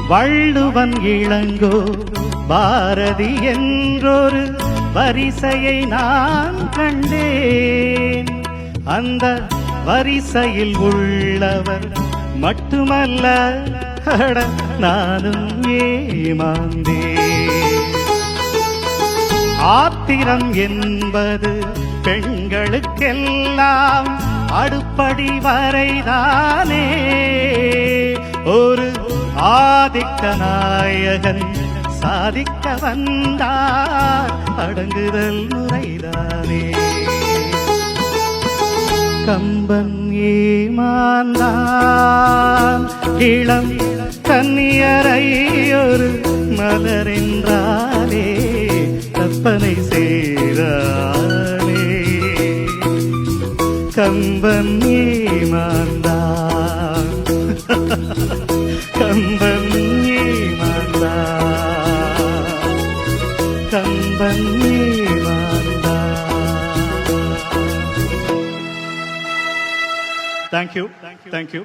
வள்ளுவன் இளங்கோ பாரதி என்றொரு வரிசையை நான் கண்டேன். அந்த வரிசையில் உள்ளவர் மட்டுமல்ல, நானும் ஏமாந்தேன். ஆத்திரம் என்பது பெண்களுக்கெல்லாம் அடுப்படி வரைதானே. ஒரு ஆதிக்க நாயகன் சாதிக்க வந்தார், அடங்குதல் முறைதானே. கம்பன் ஏமாந்தான் இளம் கன்னியரை ஒரு மலரென்றாலே கற்பனை செய்தானே. கம்பன் ஏமாந்தான் கம்பன் ஏமாந்தான் கம்பன் ஏமாந்தான். Thank you.